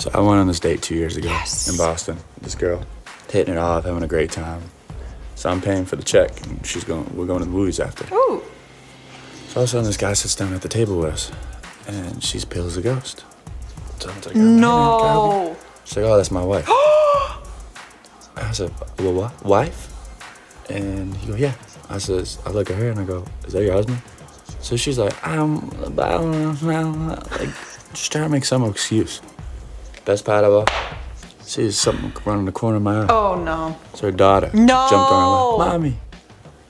So I went on this date 2 years ago Yes. in Boston. This girl, hitting it off, having a great time. So I'm paying for the check, and we're going to the movies after. Ooh. So all of a sudden, this guy sits down at the table with us, and she's pale as a ghost. So I'm like, No. She's like, oh, that's my wife. I said, well, what? Wife? And he goes, yeah. I look at her and I go, is that your husband? So she's like, I don't know, like, just trying to make some excuse. Best part of all, sees something running the corner of my eye. Oh no. It's her daughter. No. Jumped on her lap, Mommy.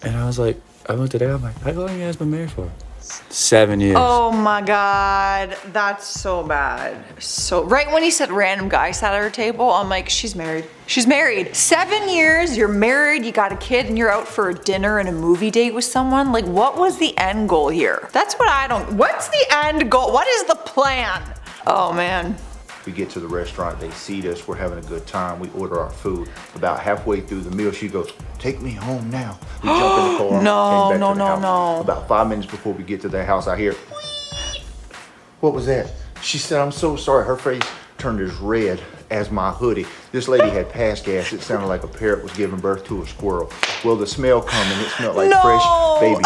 And I was like, I looked at her, I'm like, how long you guys been married for? 7 years. Oh my God, that's so bad. So right when he said random guy sat at her table, I'm like, she's married. She's married. 7 years, you're married, you got a kid, and you're out for a dinner and a movie date with someone. Like, what was the end goal here? That's what I don't, what's the end goal? What is the plan? Oh man. We get to the restaurant, they seat us, we're having a good time, we order our food. About halfway through the meal, she goes, take me home now. We jump in the car, No, came back no, to the no, house. no. About 5 minutes before we get to their house, I hear, what was that? She said, I'm so sorry. Her face turned as red as my hoodie. This lady had passed gas. It sounded like a parrot was giving birth to a squirrel. Well, the smell come and it smelled like fresh baby.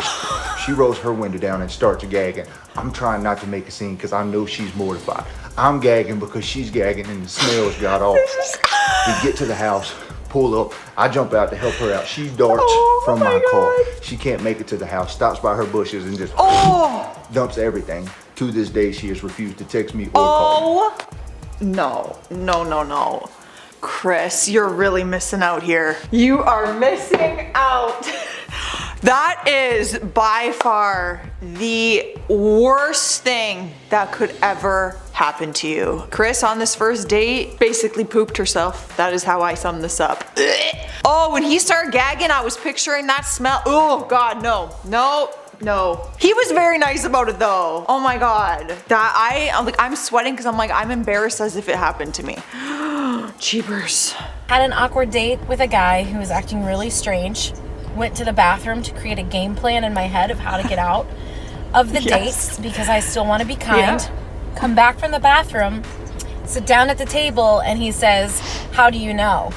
She rolls her window down and starts gagging. I'm trying not to make a scene because I know she's mortified. I'm gagging because she's gagging and the smells got off. We get to the house, pull up. I jump out to help her out. She darts from my car. She can't make it to the house, stops by her bushes and just dumps everything. To this day, she has refused to text me or call me. No, no, no, no. Chris, you're really missing out here. You are missing out. That is by far the worst thing that could ever happen to you. Chris, on this first date, basically pooped herself. That is how I sum this up. Oh, when he started gagging, I was picturing that smell. Oh God, no, no. No. He was very nice about it though. Oh my God. I'm sweating because I'm like, I'm embarrassed as if it happened to me. Jeepers. Had an awkward date with a guy who was acting really strange. Went to the bathroom to create a game plan in my head of how to get out of the date because I still want to be kind. Yeah. Come back from the bathroom, sit down at the table, and he says, how do you know?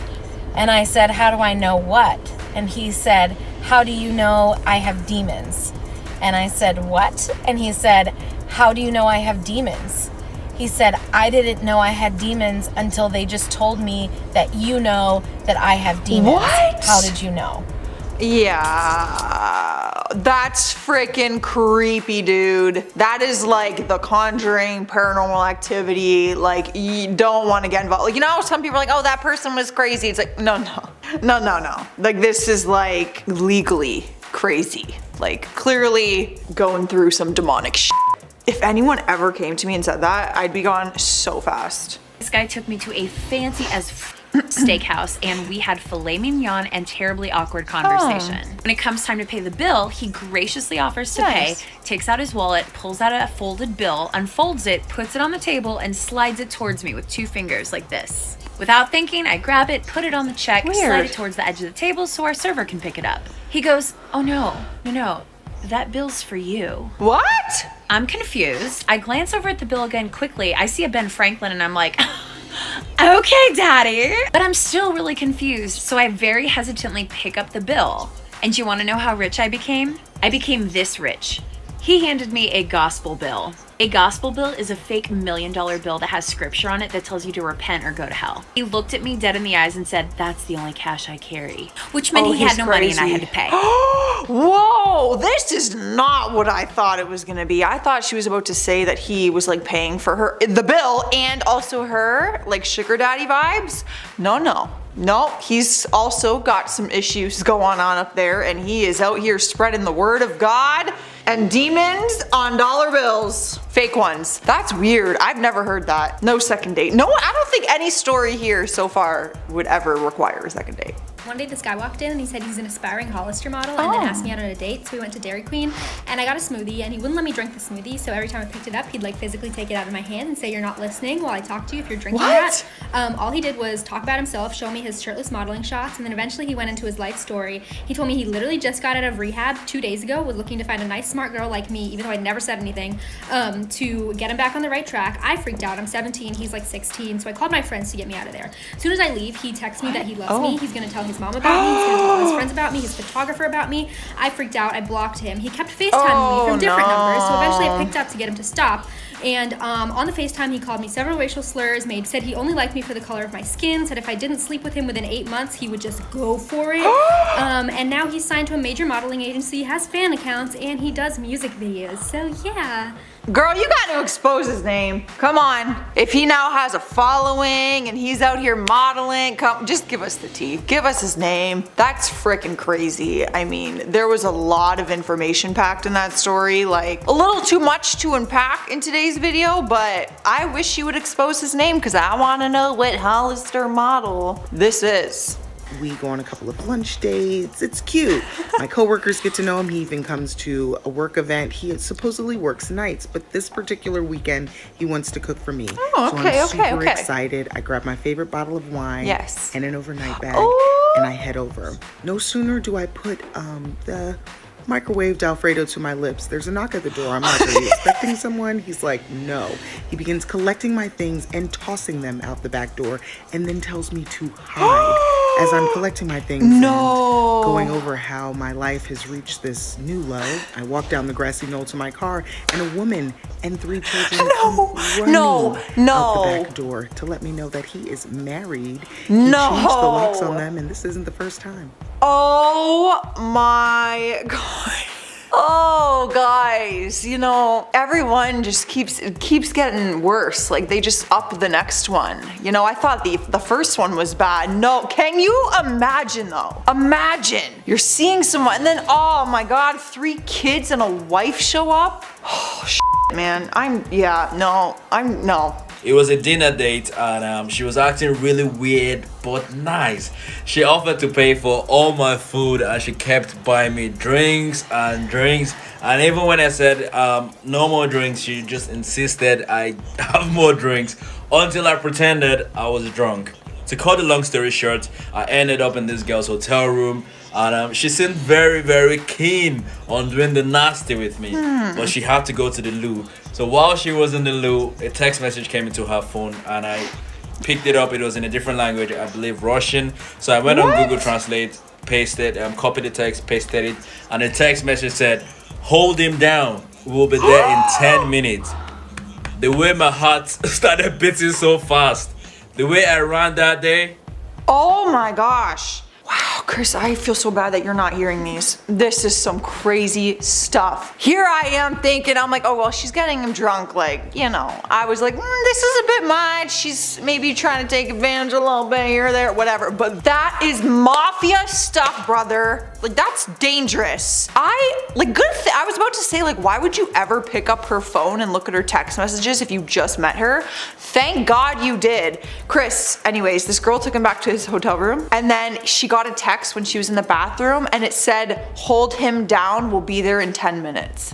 And I said, how do I know what? And he said, how do you know I have demons? And I said, what? And he said, how do you know I have demons? He said, I didn't know I had demons until they just told me that you know that I have demons. What? How did you know? Yeah, that's freaking creepy, dude. That is like The Conjuring, Paranormal Activity. Like, you don't want to get involved. Like, you know, some people are like, oh, that person was crazy. It's like, no, no, no, no, no. Like, this is like legally crazy. Like, clearly going through some demonic shit. If anyone ever came to me and said that, I'd be gone so fast. This guy took me to a fancy as steakhouse and we had filet mignon and terribly awkward conversation. When it comes time to pay the bill, he graciously offers to pay, takes out his wallet, pulls out a folded bill, unfolds it, puts it on the table, and slides it towards me with 2 fingers like this. Without thinking, I grab it, put it on the check, slide it towards the edge of the table so our server can pick it up. He goes, oh no, that bill's for you. What? I'm confused. I glance over at the bill again quickly. I see a Ben Franklin and I'm like, okay, daddy. But I'm still really confused, so I very hesitantly pick up the bill. And do you want to know how rich I became? I became this rich. He handed me a gospel bill. A gospel bill is a fake $1 million bill that has scripture on it that tells you to repent or go to hell. He looked at me dead in the eyes and said, that's the only cash I carry. Which meant he had no money and I had to pay. Whoa, this is not what I thought it was gonna be. I thought she was about to say that he was like paying for her, the bill, and also her, like sugar daddy vibes. No, no. No, he's also got some issues going on up there and he is out here spreading the word of God and demons on dollar bills. Fake ones. That's weird. I've never heard that. No second date. No, I don't think any story here so far would ever require a second date. One day this guy walked in and he said he's an aspiring Hollister model and then asked me out on a date. So we went to Dairy Queen and I got a smoothie and he wouldn't let me drink the smoothie. So every time I picked it up, he'd like physically take it out of my hand and say, "You're not listening while I talk to you if you're drinking that." All he did was talk about himself, show me his shirtless modeling shots, and then eventually he went into his life story. He told me he literally just got out of rehab 2 days ago, was looking to find a nice smart girl like me, even though I'd never said anything, to get him back on the right track. I freaked out. I'm 17, he's like 16, so I called my friends to get me out of there. As soon as I leave, he texts me that he loves me. He's gonna tell his mom about me, he's gonna tell all his friends about me, his photographer about me. I freaked out, I blocked him. He kept FaceTiming me from different numbers, so eventually I picked up to get him to stop. And on the FaceTime, he called me several racial slurs, said he only liked me for the color of my skin, said if I didn't sleep with him within 8 months, he would just go for it. And now he's signed to a major modeling agency, has fan accounts, and he does music videos. So yeah. Girl, you got to expose his name. Come on. If he now has a following and he's out here modeling, come, just give us the tea. Give us his name. That's freaking crazy. I mean, there was a lot of information packed in that story, like a little too much to unpack in today's video, but I wish you would expose his name because I want to know what Hollister model this is. We go on a couple of lunch dates. It's cute. My coworkers get to know him. He even comes to a work event. He supposedly works nights, but this particular weekend, he wants to cook for me. Oh, so okay, I'm super okay. excited. I grab my favorite bottle of wine and an overnight bag, Ooh. and I head over. No sooner do I put the microwaved Alfredo to my lips. There's a knock at the door. I'm like, "Are you expecting someone?" He's like, "No." He begins collecting my things and tossing them out the back door and then tells me to hide. As I'm collecting my things and going over how my life has reached this new low, I walk down the grassy knoll to my car and a woman and 3 children come running out the back door to let me know that he is married. He changed the locks on them and this isn't the first time. Oh my God. Oh, guys, you know, everyone just keeps getting worse. Like they just up the next one. You know, I thought the first one was bad. No, can you imagine though? Imagine you're seeing someone and then, oh my God, 3 kids and a wife show up. Oh, shit, man. No. It was a dinner date and she was acting really weird but nice. She offered to pay for all my food and she kept buying me drinks. And even when I said no more drinks, she just insisted I have more drinks until I pretended I was drunk. To cut the long story short, I ended up in this girl's hotel room and she seemed very, very keen on doing the nasty with me. But she had to go to the loo. So while she was in the loo, a text message came into her phone and I picked it up. It was in a different language, I believe Russian. So I went on Google Translate, pasted, copied the text, pasted it, and the text message said, "Hold him down. We'll be there in 10 minutes." The way my heart started beating so fast, the way I ran that day. Oh my gosh. Wow, Chris, I feel so bad that you're not hearing these. This is some crazy stuff. Here I am thinking, I'm like, oh, well, she's getting him drunk. Like, you know, I was like, this is a bit much. She's maybe trying to take advantage a little bit here or there, whatever. But that is mafia stuff, brother. Like, that's dangerous. I was about to say, like, why would you ever pick up her phone and look at her text messages if you just met her? Thank God you did. Chris, anyways, this girl took him back to his hotel room and then she got a text when she was in the bathroom and it said, "Hold him down, we'll be there in 10 minutes.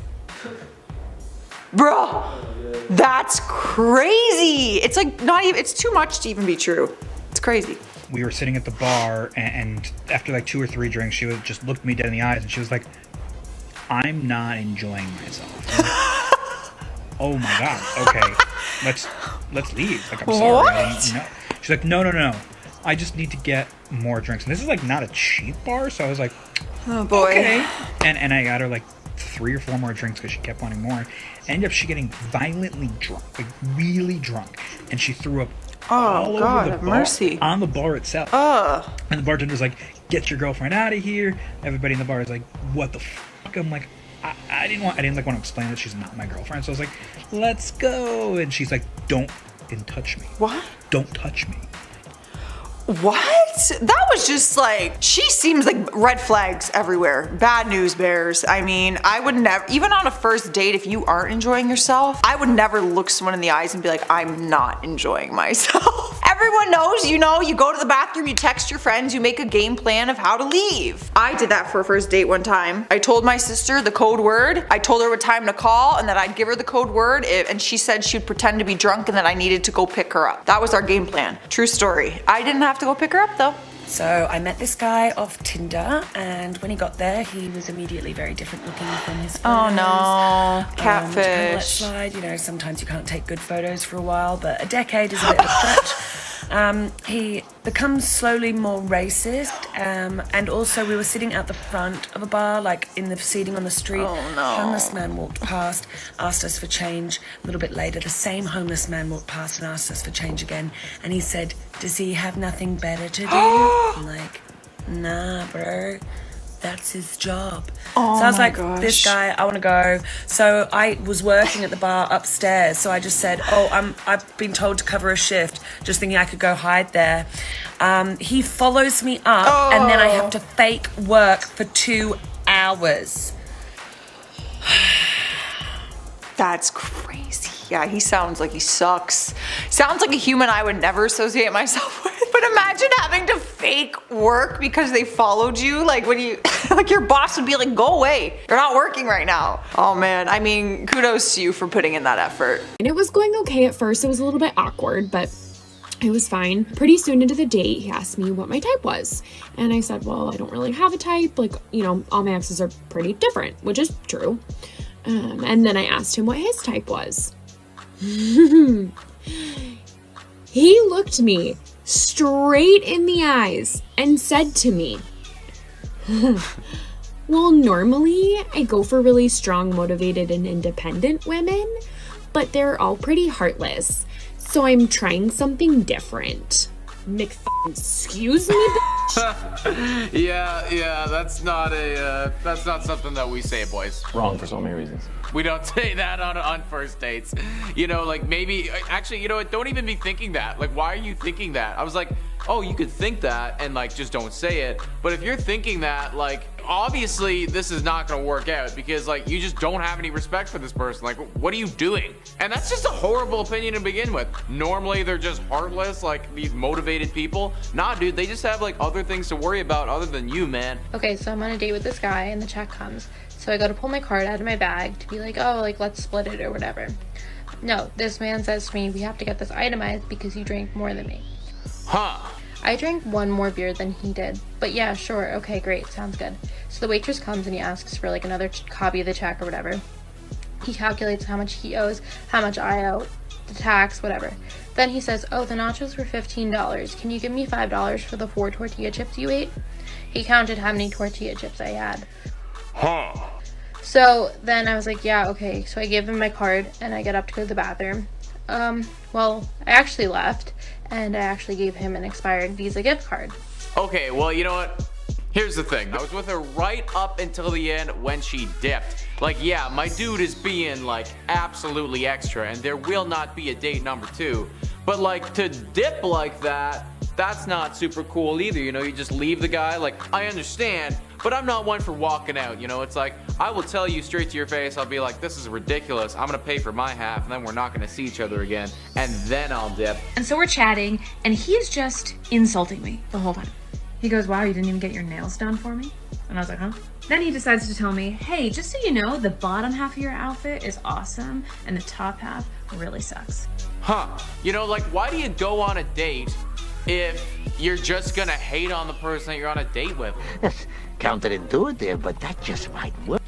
Bro, that's crazy. It's like not even, it's too much to even be true. It's crazy. We were sitting at the bar and after like 2 or 3 drinks, she would just look me dead in the eyes and she was like, "I'm not enjoying myself." Oh my God, okay, let's leave. Like, I'm sorry. What? She's like, no. I just need to get more drinks. And this is like not a cheap bar, so I was like, oh boy. Okay. And I got her like 3 or 4 more drinks because she kept wanting more. Ended up she getting violently drunk, like really drunk, and she threw up all God, over the bar, mercy. on the bar itself. And the bartender's like, "Get your girlfriend out of here." Everybody in the bar is like, "What the fuck?" I'm like, I didn't want to explain that she's not my girlfriend. So I was like, "Let's go." And she's like, "Don't touch me." What? Don't touch me. What? That was just like, she seems like red flags everywhere. Bad news bears. I mean, I would never, even on a first date, if you aren't enjoying yourself, I would never look someone in the eyes and be like, I'm not enjoying myself. Everyone knows, you know, you go to the bathroom, you text your friends, you make a game plan of how to leave. I did that for a first date one time. I told my sister the code word. I told her what time to call and that I'd give her the code word, and she said she'd pretend to be drunk and that I needed to go pick her up. That was our game plan. True story. I didn't have to go pick her up though. So I met this guy off Tinder, and when he got there, he was immediately very different looking from his photos. Oh no, To kind of let catfish. slide, you know, sometimes you can't take good photos for a while, but a decade is a bit of a stretch. He becomes slowly more racist, and also we were sitting at the front of a bar, like in the seating on the street. Oh, no. Homeless man walked past, asked us for change. A little bit later, the same homeless man walked past and asked us for change again, and he said, does he have nothing better to do? I'm like, nah, bro. That's his job. Oh so I was my like, gosh. this guy, I want to go. So I was working at the bar upstairs. So I just said, I've been told to cover a shift, just thinking I could go hide there. He follows me up, and then I have to fake work for 2 hours. That's crazy. Yeah, he sounds like he sucks. Sounds like a human I would never associate myself with. But imagine having to fake work because they followed you. Like when you, like your boss would be like, go away. You're not working right now. Oh man, I mean, kudos to you for putting in that effort. And it was going okay at first. It was a little bit awkward, but it was fine. Pretty soon into the date, he asked me what my type was. And I said, well, I don't really have a type. Like, you know, all my exes are pretty different, which is true. And then I asked him what his type was. He looked me straight in the eyes and said to me, well, normally I go for really strong, motivated, and independent women, but they're all pretty heartless. So I'm trying something different. Excuse me, bitch? Yeah, that's not something that we say, boys. Wrong for so many reasons. We don't say that on first dates. You know, like maybe, actually, you know what, don't even be thinking that. Like, why are you thinking that? I was like, oh, you could think that and like just don't say it. But if you're thinking that, like, obviously this is not gonna work out because like you just don't have any respect for this person. Like, what are you doing? And that's just a horrible opinion to begin with. Normally they're just heartless, like these motivated people. Nah, dude, they just have like other things to worry about other than you, man. Okay, so I'm on a date with this guy and the check comes. So I go to pull my card out of my bag to be like, oh, like let's split it or whatever. No, this man says to me, we have to get this itemized because you drank more than me. Huh. I drank one more beer than he did, but yeah, sure, okay, great, sounds good. So the waitress comes and he asks for like another copy of the check or whatever. He calculates how much he owes, how much I owe, the tax, whatever. Then he says, oh, the nachos were $15. Can you give me $5 for the 4 tortilla chips you ate? He counted how many tortilla chips I had. Huh. So then I was like, yeah, okay. So I gave him my card and I get up to go to the bathroom. Well, I actually left and I actually gave him an expired Visa gift card. Okay, well, you know what? Here's the thing. I was with her right up until the end when she dipped. Like, yeah, my dude is being like absolutely extra and there will not be a date number 2. But like to dip like that, that's not super cool either. You know, you just leave the guy. Like, I understand, but I'm not one for walking out. You know, it's like, I will tell you straight to your face. I'll be like, this is ridiculous. I'm gonna pay for my half and then we're not gonna see each other again. And then I'll dip. And so we're chatting, and he is just insulting me the whole time. He goes, wow, you didn't even get your nails done for me? And I was like, huh? Then he decides to tell me, hey, just so you know, the bottom half of your outfit is awesome, and the top half really sucks. Huh. You know, like, why do you go on a date if you're just gonna hate on the person that you're on a date with? That's counterintuitive, but that just might work.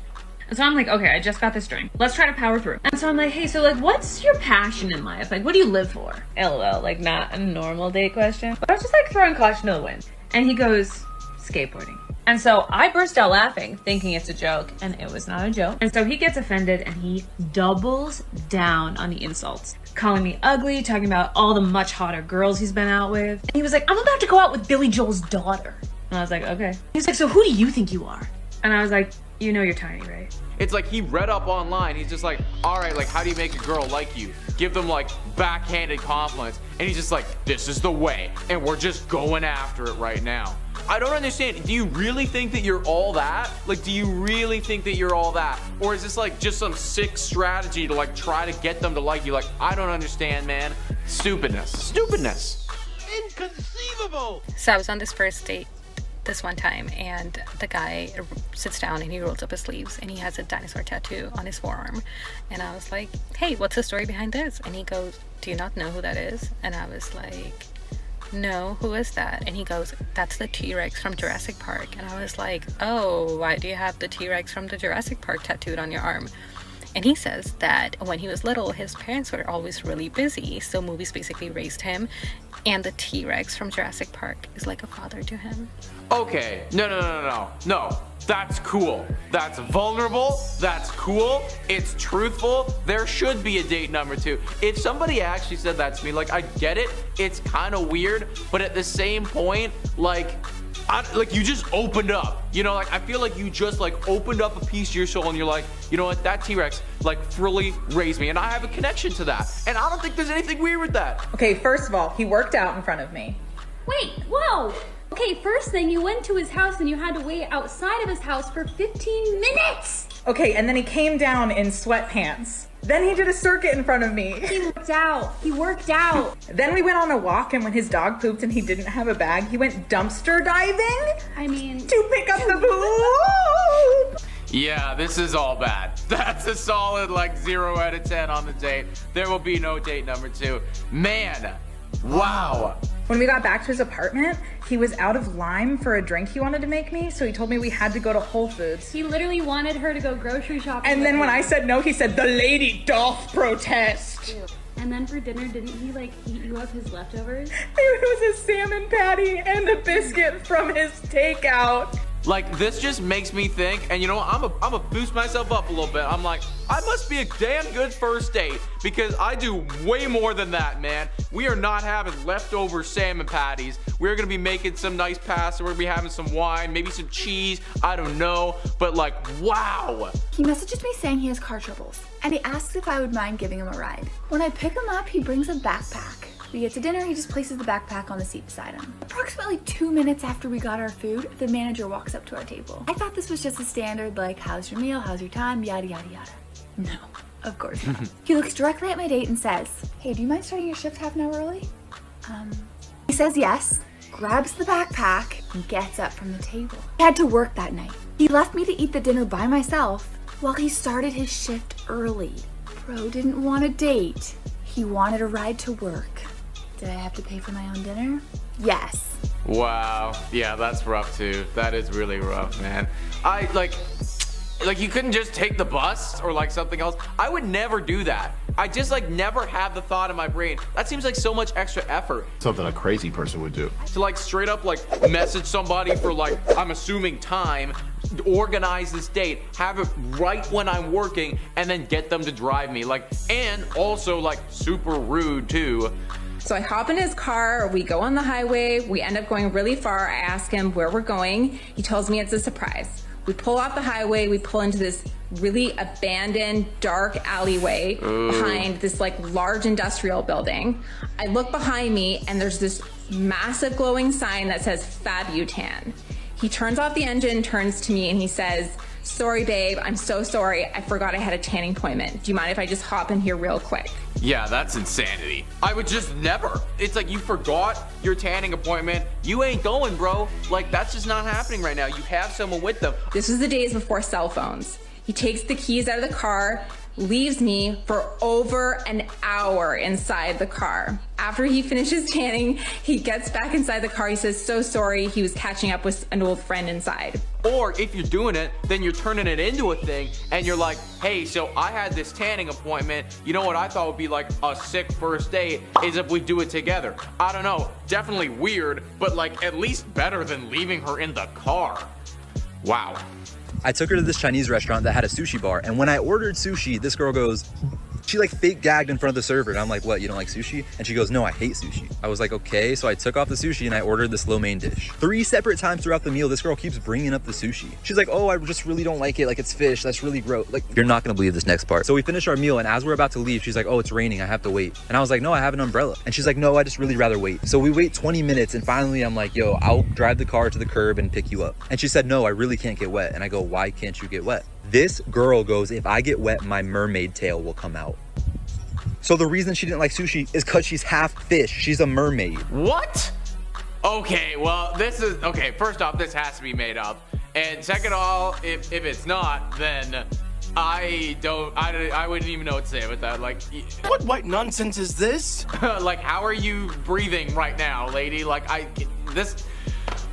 And so I'm like, okay, I just got this drink. Let's try to power through. And so I'm like, hey, so like, what's your passion in life? Like, what do you live for? LOL, like not a normal date question. But I was just like throwing caution to the wind. And he goes, skateboarding. And so I burst out laughing, thinking it's a joke, and it was not a joke. And so he gets offended and he doubles down on the insults, calling me ugly, talking about all the much hotter girls he's been out with. And he was like, I'm about to go out with Billy Joel's daughter. And I was like, okay. He's like, so who do you think you are? And I was like, You know you're tiny, right? It's like he read up online. He's just like, all right, like, how do you make a girl like you? Give them like backhanded compliments. And he's just like, this is the way. And we're just going after it right now. I don't understand. Do you really think that you're all that? Like, do you really think that you're all that? Or is this like just some sick strategy to like try to get them to like you? Like, I don't understand, man. Stupidness. Stupidness. Inconceivable. So I was on this first date this one time, and the guy sits down and he rolls up his sleeves and he has a dinosaur tattoo on his forearm. And I was like, hey, what's the story behind this? And he goes, do you not know who that is? And I was like, no, who is that? And he goes, that's the T-Rex from Jurassic Park. And I was like, oh, why do you have the T-Rex from the Jurassic Park tattooed on your arm? And he says that when he was little, his parents were always really busy, so movies basically raised him, and the T-Rex from Jurassic Park is like a father to him. Okay, no. That's cool. That's vulnerable. That's cool. It's truthful. There should be a date number 2. If somebody actually said that to me, like, I get it. It's kind of weird, but at the same point, like you just opened up, you know, like I feel like you just like opened up a piece of your soul and you're like, you know what, that T-Rex like fully raised me and I have a connection to that. And I don't think there's anything weird with that. Okay, first of all, he worked out in front of me. Wait, whoa! Okay, first thing, you went to his house and you had to wait outside of his house for 15 minutes! Okay, and then he came down in sweatpants. Then he did a circuit in front of me. He worked out. Then we went on a walk, and when his dog pooped and he didn't have a bag, he went dumpster diving. I mean, to pick up the poop. Yeah, this is all bad. That's a solid like 0 out of 10 on the date. There will be no date number 2. Man, wow. When we got back to his apartment, he was out of lime for a drink he wanted to make me, so he told me we had to go to Whole Foods. He literally wanted her to go grocery shopping. And then when I said no, he said, the lady doth protest. Ew. And then for dinner, didn't he like heat you up his leftovers? It was a salmon patty and a biscuit from his takeout. Like, this just makes me think, and you know what, I'm a boost myself up a little bit. I'm like, I must be a damn good first date because I do way more than that, man. We are not having leftover salmon patties. We're gonna be making some nice pasta. We're gonna be having some wine, maybe some cheese. I don't know, but like, wow. He messages me saying he has car troubles, and he asks if I would mind giving him a ride. When I pick him up, he brings a backpack. We get to dinner, he just places the backpack on the seat beside him. Approximately 2 minutes after we got our food, the manager walks up to our table. I thought this was just a standard, like, how's your meal, how's your time, yada, yada, yada. No, of course not. He looks directly at my date and says, hey, do you mind starting your shift half an hour early? He says yes, grabs the backpack, and gets up from the table. He had to work that night. He left me to eat the dinner by myself while he started his shift early. Bro didn't want a date. He wanted a ride to work. Did I have to pay for my own dinner? Yes. Wow. Yeah, that's rough too. That is really rough, man. I like you couldn't just take the bus or like something else. I would never do that. I just like never have the thought in my brain. That seems like so much extra effort. Something a crazy person would do. To like straight up like message somebody for like, I'm assuming time, organize this date, have it right when I'm working, and then get them to drive me. Like, and also like super rude too. So I hop in his car, we go on the highway, we end up going really far. I ask him where we're going. He tells me it's a surprise. We pull off the highway, we pull into this really abandoned, dark alleyway behind this like large industrial building. I look behind me and there's this massive glowing sign that says Fabutan. He turns off the engine, turns to me and he says, sorry babe, I'm so sorry. I forgot I had a tanning appointment. Do you mind if I just hop in here real quick? Yeah, that's insanity. I would just never. It's like you forgot your tanning appointment. You ain't going, bro. Like, that's just not happening right now. You have someone with them. This was the days before cell phones. He takes the keys out of the car, leaves me for over an hour inside the car. After he finishes tanning, he gets back inside the car. He says, so sorry, he was catching up with an old friend inside. Or if you're doing it, then you're turning it into a thing and you're like, hey, so I had this tanning appointment. You know what I thought would be like a sick first date is if we do it together. I don't know, definitely weird, but like at least better than leaving her in the car. Wow. I took her to this Chinese restaurant that had a sushi bar, and when I ordered sushi, this girl goes, She like fake gagged in front of the server, and I'm like, what, you don't like sushi? And she goes, no, I hate sushi. I was like, okay. So I took off the sushi and I ordered this lo mein dish. 3 separate times throughout the meal, this girl keeps bringing up the sushi. She's like, oh, I just really don't like it. Like, it's fish. That's really gross. Like, you're not gonna believe this next part. So we finish our meal, and as we're about to leave, she's like, oh, it's raining. I have to wait. And I was like, no, I have an umbrella. And she's like, no, I just really rather wait. So we wait 20 minutes, and finally I'm like, yo, I'll drive the car to the curb and pick you up. And she said, no, I really can't get wet. And I go, why can't you get wet? This girl goes, if I get wet, my mermaid tail will come out. So the reason she didn't like sushi is because she's half fish. She's a mermaid. What? Okay, well, this is, okay, first off, this has to be made up. And second of all, if it's not, then I wouldn't even know what to say about that. Like, what white nonsense is this? Like, how are you breathing right now, lady? Like, this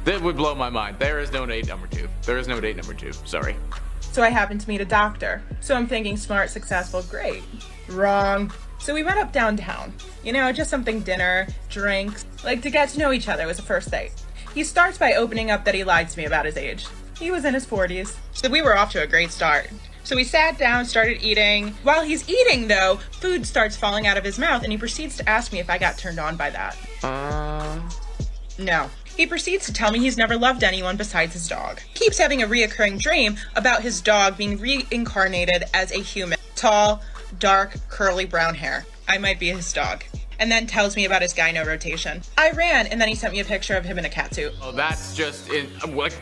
would blow my mind. There is no date number 2. There is no date number 2. Sorry. So I happened to meet a doctor. So I'm thinking smart, successful, great. Wrong. So we went up downtown. You know, just something dinner, drinks, like to get to know each other was a first date. He starts by opening up that he lied to me about his age. He was in his 40s. So we were off to a great start. So we sat down, started eating. While he's eating though, food starts falling out of his mouth and he proceeds to ask me if I got turned on by that. No. He proceeds to tell me he's never loved anyone besides his dog. Keeps having a reoccurring dream about his dog being reincarnated as a human. Tall, dark, curly brown hair. I might be his dog. And then tells me about his gyno rotation. I ran, and then he sent me a picture of him in a catsuit. Oh, that's just, what?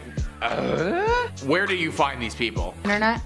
Where do you find these people? Internet?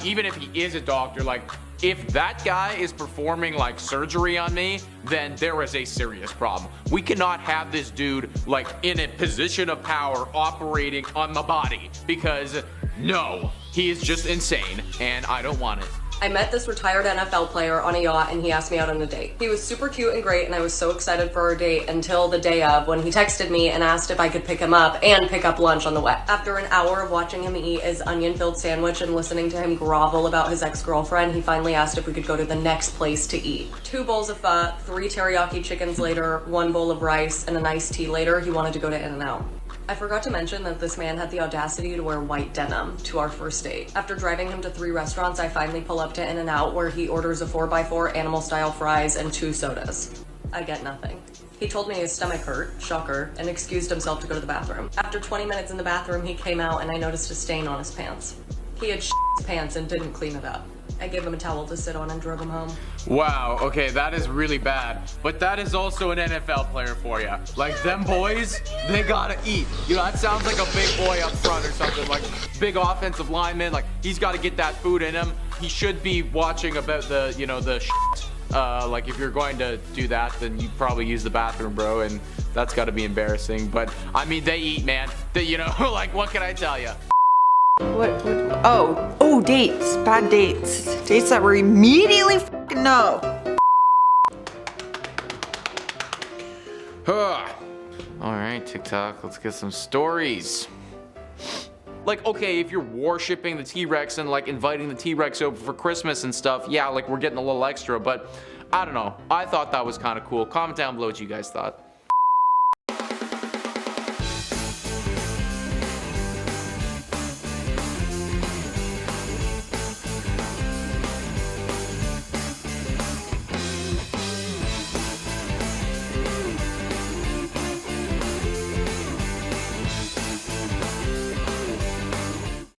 Even if he is a doctor, like, if that guy is performing like surgery on me, then there is a serious problem. We cannot have this dude like in a position of power operating on my body because no, he is just insane and I don't want it. I met this retired NFL player on a yacht and he asked me out on a date. He was super cute and great and I was so excited for our date until the day of when he texted me and asked if I could pick him up and pick up lunch on the way. After an hour of watching him eat his onion-filled sandwich and listening to him grovel about his ex-girlfriend, he finally asked if we could go to the next place to eat. 2 bowls of pho, 3 teriyaki chickens later, 1 bowl of rice, and an iced tea later, he wanted to go to In-N-Out. I forgot to mention that this man had the audacity to wear white denim to our first date. After driving him to 3 restaurants, I finally pull up to In-N-Out where he orders a 4x4 animal-style fries and 2 sodas. I get nothing. He told me his stomach hurt, shocker, and excused himself to go to the bathroom. After 20 minutes in the bathroom, he came out and I noticed a stain on his pants. He had his pants and didn't clean it up. I gave him a towel to sit on and drove him home. Wow, okay, that is really bad. But that is also an NFL player for you. Like, them boys, they gotta eat. You know, that sounds like a big boy up front or something. Like, big offensive lineman. Like, he's gotta get that food in him. He should be watching about the, you know, the shit. Like, if you're going to do that, then you probably use the bathroom, bro. And that's gotta be embarrassing. But, I mean, they eat, man. They, you know, like, what can I tell you? Oh, dates, bad dates. Dates that were immediately fucking no. All right, TikTok, let's get some stories. Like, okay, if you're worshiping the T-Rex and like inviting the T-Rex over for Christmas and stuff, yeah, like we're getting a little extra, but I don't know. I thought that was kind of cool. Comment down below what you guys thought.